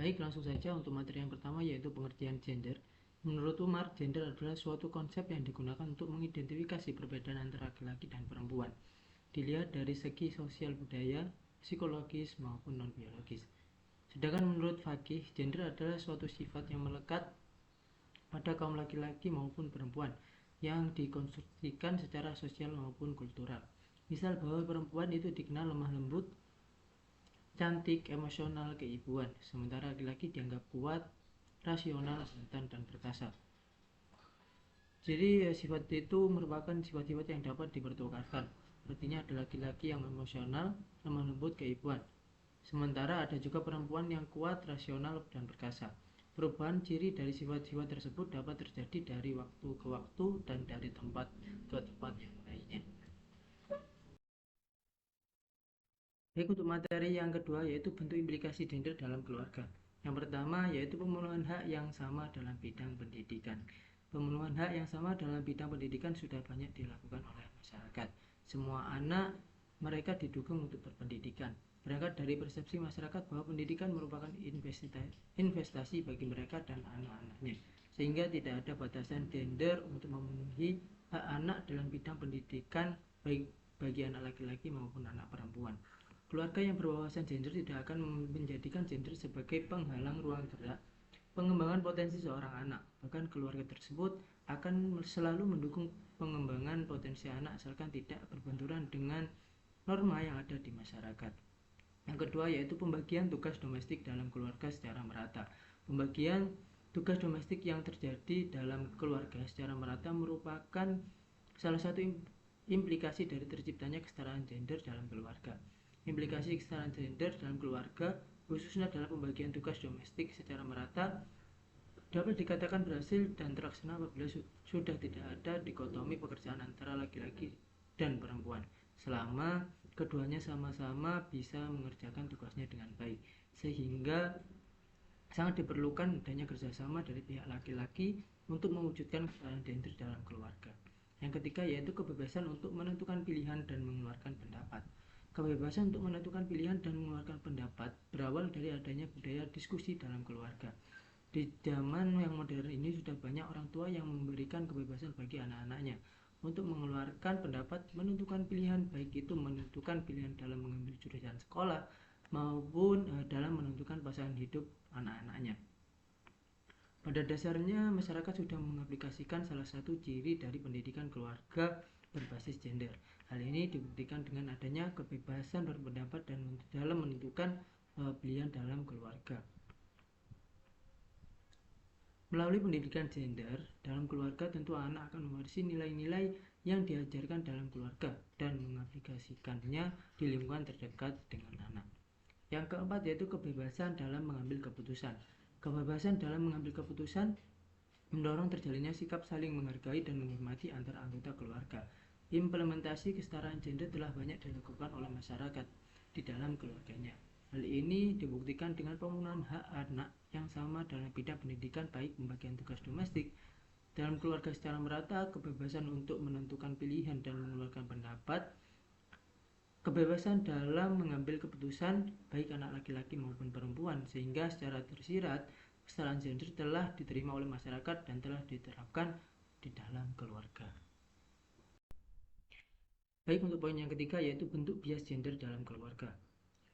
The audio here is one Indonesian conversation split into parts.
Baik, langsung saja untuk materi yang pertama yaitu pengertian gender. Menurut Umar, gender adalah suatu konsep yang digunakan untuk mengidentifikasi perbedaan antara laki-laki dan perempuan. Dilihat dari segi sosial budaya, psikologis maupun non-biologis. Sedangkan menurut Fakih, gender adalah suatu sifat yang melekat pada kaum laki-laki maupun perempuan yang dikonstruksikan secara sosial maupun kultural. Misal bahwa perempuan itu dikenal lemah lembut, cantik, emosional, keibuan, sementara laki-laki dianggap kuat, rasional, jantan, dan perkasa. Jadi sifat itu merupakan sifat-sifat yang dapat dipertukarkan. Artinya ada laki-laki yang emosional, lemah lembut, keibuan. Sementara ada juga perempuan yang kuat, rasional, dan perkasa. Perubahan ciri dari sifat-sifat tersebut dapat terjadi dari waktu ke waktu dan dari tempat ke tempat yang lainnya. Baik, untuk materi yang kedua yaitu bentuk implikasi gender dalam keluarga. Yang pertama yaitu pemenuhan hak yang sama dalam bidang pendidikan. Pemenuhan hak yang sama dalam bidang pendidikan sudah banyak dilakukan oleh masyarakat. Semua anak mereka didukung untuk berpendidikan. Berangkat dari persepsi masyarakat bahwa pendidikan merupakan investasi bagi mereka dan anak-anaknya, sehingga tidak ada batasan gender untuk memenuhi hak anak dalam bidang pendidikan, baik bagi anak laki-laki maupun anak perempuan. Keluarga yang berwawasan gender tidak akan menjadikan gender sebagai penghalang ruang gerak pengembangan potensi seorang anak. Bahkan keluarga tersebut akan selalu mendukung pengembangan potensi anak asalkan tidak berbenturan dengan norma yang ada di masyarakat. Yang kedua yaitu pembagian tugas domestik dalam keluarga secara merata. Pembagian tugas domestik yang terjadi dalam keluarga secara merata merupakan salah satu implikasi dari terciptanya kesetaraan gender dalam keluarga. Implikasi kesetaraan gender dalam keluarga, khususnya dalam pembagian tugas domestik secara merata, dapat dikatakan berhasil dan terlaksana apabila sudah tidak ada dikotomi pekerjaan antara laki-laki dan perempuan, selama keduanya sama-sama bisa mengerjakan tugasnya dengan baik, sehingga sangat diperlukan adanya kerjasama dari pihak laki-laki untuk mewujudkan kesetaraan gender dalam keluarga. Yang ketiga yaitu kebebasan untuk menentukan pilihan dan mengeluarkan pendapat. Kebebasan untuk menentukan pilihan dan mengeluarkan pendapat berawal dari adanya budaya diskusi dalam keluarga. Di zaman yang modern ini sudah banyak orang tua yang memberikan kebebasan bagi anak-anaknya untuk mengeluarkan pendapat, menentukan pilihan, baik itu menentukan pilihan dalam mengambil jurusan sekolah maupun dalam menentukan pasangan hidup anak-anaknya. Pada dasarnya masyarakat sudah mengaplikasikan salah satu ciri dari pendidikan keluarga berbasis gender. Hal ini dibuktikan dengan adanya kebebasan berpendapat dan dalam menentukan pilihan dalam keluarga. Melalui pendidikan gender dalam keluarga, tentu anak akan mewarisi nilai-nilai yang diajarkan dalam keluarga dan mengaplikasikannya di lingkungan terdekat dengan anak. Yang keempat yaitu kebebasan dalam mengambil keputusan. Kebebasan dalam mengambil keputusan mendorong terjalinnya sikap saling menghargai dan menghormati antara anggota keluarga. Implementasi kesetaraan gender telah banyak dilakukan oleh masyarakat di dalam keluarganya. Hal ini dibuktikan dengan pemenuhan hak anak yang sama dalam bidang pendidikan, baik pembagian tugas domestik dalam keluarga secara merata, kebebasan untuk menentukan pilihan dan mengeluarkan pendapat, kebebasan dalam mengambil keputusan baik anak laki-laki maupun perempuan, sehingga secara tersirat kesetaraan gender telah diterima oleh masyarakat dan telah diterapkan di dalam keluarga. Baik, untuk poin yang ketiga yaitu bentuk bias gender dalam keluarga.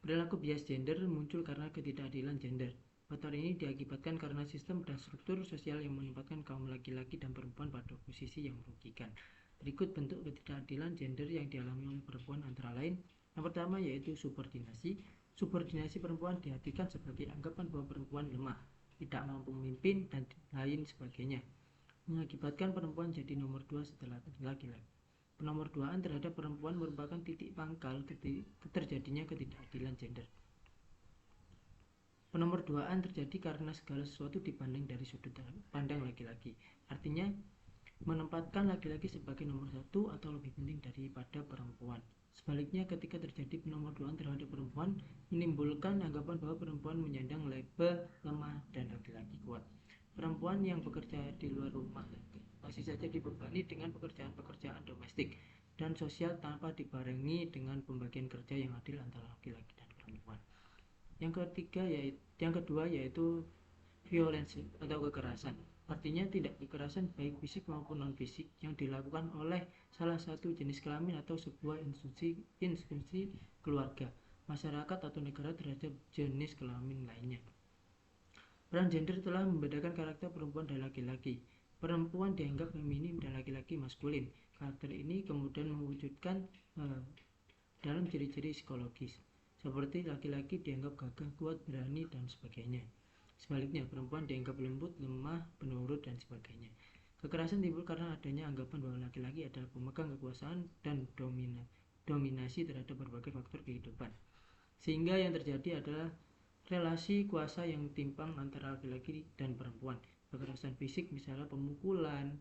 Perilaku bias gender muncul karena ketidakadilan gender. Faktor ini diakibatkan karena sistem dan struktur sosial yang menempatkan kaum laki-laki dan perempuan pada posisi yang merugikan. Berikut bentuk ketidakadilan gender yang dialami oleh perempuan antara lain. Yang pertama yaitu subordinasi. Subordinasi perempuan diartikan sebagai anggapan bahwa perempuan lemah, tidak mampu memimpin, dan lain sebagainya, mengakibatkan perempuan jadi nomor 2 setelah laki-laki. Penomorduaan terhadap perempuan merupakan titik pangkal terjadinya ketidakadilan gender. Penomorduaan terjadi karena segala sesuatu dipandang dari sudut pandang laki-laki. Artinya, menempatkan laki-laki sebagai nomor satu atau lebih penting daripada perempuan. Sebaliknya, ketika terjadi penomorduaan terhadap perempuan, menimbulkan anggapan bahwa perempuan menyandang label lemah dan laki-laki kuat. Perempuan yang bekerja di luar rumah masih saja dibebani dengan pekerjaan-pekerjaan domestik dan sosial tanpa dibarengi dengan pembagian kerja yang adil antara laki-laki dan perempuan. Yang Yang kedua yaitu violence atau kekerasan. Artinya tidak kekerasan baik fisik maupun non fisik yang dilakukan oleh salah satu jenis kelamin atau sebuah institusi keluarga, masyarakat atau negara terhadap jenis kelamin lainnya. Peran gender telah membedakan karakter perempuan dan laki-laki. Perempuan dianggap feminim dan laki-laki maskulin. Karakter ini kemudian mewujudkan dalam ciri-ciri psikologis, seperti laki-laki dianggap gagah, kuat, berani, dan sebagainya. Sebaliknya, perempuan dianggap lembut, lemah, penurut, dan sebagainya. Kekerasan timbul karena adanya anggapan bahwa laki-laki adalah pemegang kekuasaan dan dominasi terhadap berbagai faktor kehidupan. Sehingga yang terjadi adalah relasi kuasa yang timpang antara laki-laki dan perempuan. Kekerasan fisik misalnya pemukulan,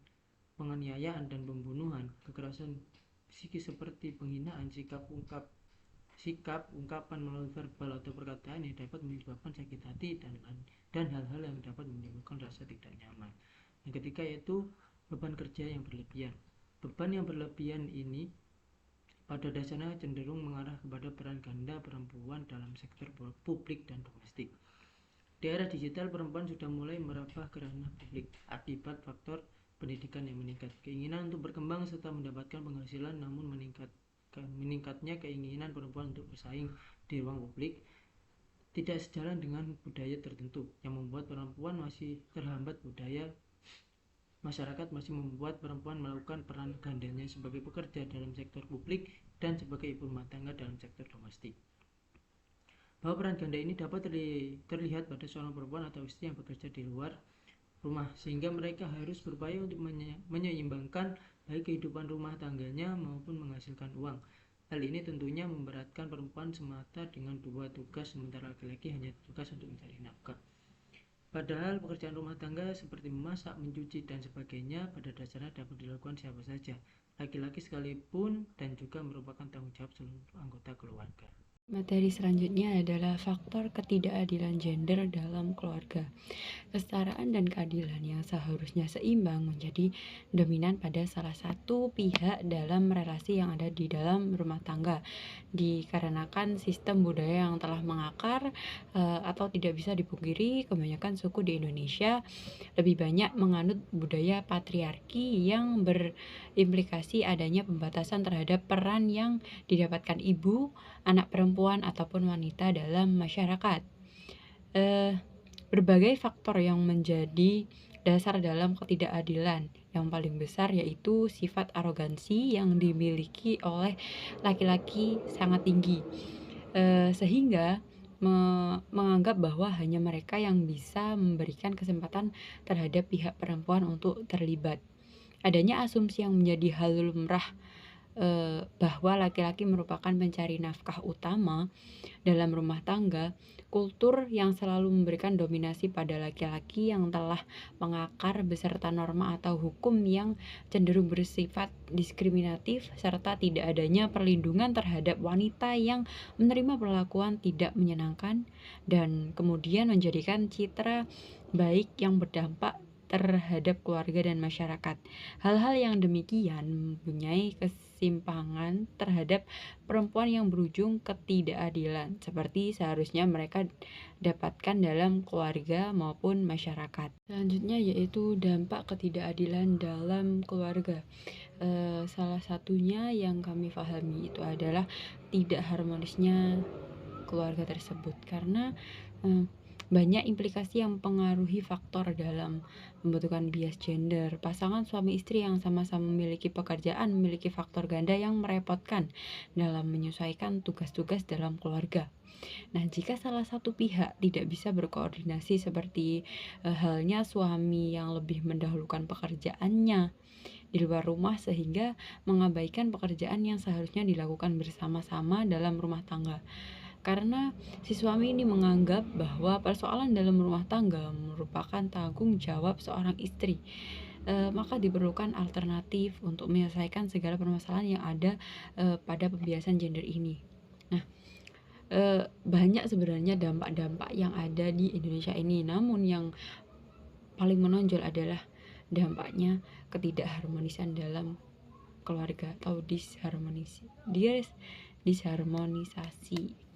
penganiayaan, dan pembunuhan. Kekerasan psikis seperti penghinaan, ungkapan melalui verbal atau perkataan yang dapat menyebabkan sakit hati dan hal-hal yang dapat menimbulkan rasa tidak nyaman. Yang ketiga yaitu beban kerja yang berlebihan. Beban yang berlebihan ini pada dasarnya cenderung mengarah kepada peran ganda perempuan dalam sektor publik dan domestik. Di era digital, perempuan sudah mulai merambah ke ranah publik akibat faktor pendidikan yang meningkat. Keinginan untuk berkembang serta mendapatkan penghasilan, namun meningkatnya keinginan perempuan untuk bersaing di ruang publik tidak sejalan dengan budaya tertentu yang membuat perempuan masih terhambat. Budaya masyarakat masih membuat perempuan melakukan peran gandanya sebagai pekerja dalam sektor publik dan sebagai ibu rumah tangga dalam sektor domestik. Bahwa peran ganda ini dapat terlihat pada seorang perempuan atau istri yang bekerja di luar rumah, sehingga mereka harus berupaya untuk menyeimbangkan baik kehidupan rumah tangganya maupun menghasilkan uang. Hal ini tentunya memberatkan perempuan semata dengan dua tugas, sementara laki-laki hanya tugas untuk mencari nafkah. Padahal pekerjaan rumah tangga seperti memasak, mencuci, dan sebagainya pada dasarnya dapat dilakukan siapa saja, laki-laki sekalipun, dan juga merupakan tanggung jawab seluruh anggota keluarga. Materi selanjutnya adalah faktor ketidakadilan gender dalam keluarga. Kesetaraan dan keadilan yang seharusnya seimbang menjadi dominan pada salah satu pihak dalam relasi yang ada di dalam rumah tangga, dikarenakan sistem budaya yang telah mengakar atau tidak bisa dipungkiri, kebanyakan suku di Indonesia lebih banyak menganut budaya patriarki yang berimplikasi adanya pembatasan terhadap peran yang didapatkan ibu, anak perempuan, ataupun wanita dalam masyarakat. Berbagai faktor yang menjadi dasar dalam ketidakadilan yang paling besar yaitu sifat arogansi yang dimiliki oleh laki-laki sangat tinggi, sehingga menganggap bahwa hanya mereka yang bisa memberikan kesempatan terhadap pihak perempuan untuk terlibat. Adanya asumsi yang menjadi hal lumrah bahwa laki-laki merupakan pencari nafkah utama dalam rumah tangga, kultur yang selalu memberikan dominasi pada laki-laki yang telah mengakar beserta norma atau hukum yang cenderung bersifat diskriminatif, serta tidak adanya perlindungan terhadap wanita yang menerima perlakuan tidak menyenangkan, dan kemudian menjadikan citra baik yang berdampak terhadap keluarga dan masyarakat. Hal-hal yang demikian mempunyai kesimpangan terhadap perempuan yang berujung ketidakadilan, seperti seharusnya mereka dapatkan dalam keluarga maupun masyarakat. Selanjutnya yaitu dampak ketidakadilan dalam keluarga. Salah satunya yang kami pahami itu adalah tidak harmonisnya keluarga tersebut, karena banyak implikasi yang mempengaruhi faktor dalam pembentukan bias gender. Pasangan suami istri yang sama-sama memiliki pekerjaan memiliki faktor ganda yang merepotkan dalam menyesuaikan tugas-tugas dalam keluarga. Nah, jika salah satu pihak tidak bisa berkoordinasi seperti halnya suami yang lebih mendahulukan pekerjaannya di luar rumah sehingga mengabaikan pekerjaan yang seharusnya dilakukan bersama-sama dalam rumah tangga. Karena si suami ini menganggap bahwa persoalan dalam rumah tangga merupakan tanggung jawab seorang istri, maka diperlukan alternatif untuk menyelesaikan segala permasalahan yang ada pada pembiasan gender ini. Nah, banyak sebenarnya dampak-dampak yang ada di Indonesia ini, namun yang paling menonjol adalah dampaknya ketidakharmonisan dalam keluarga atau disharmonisasi.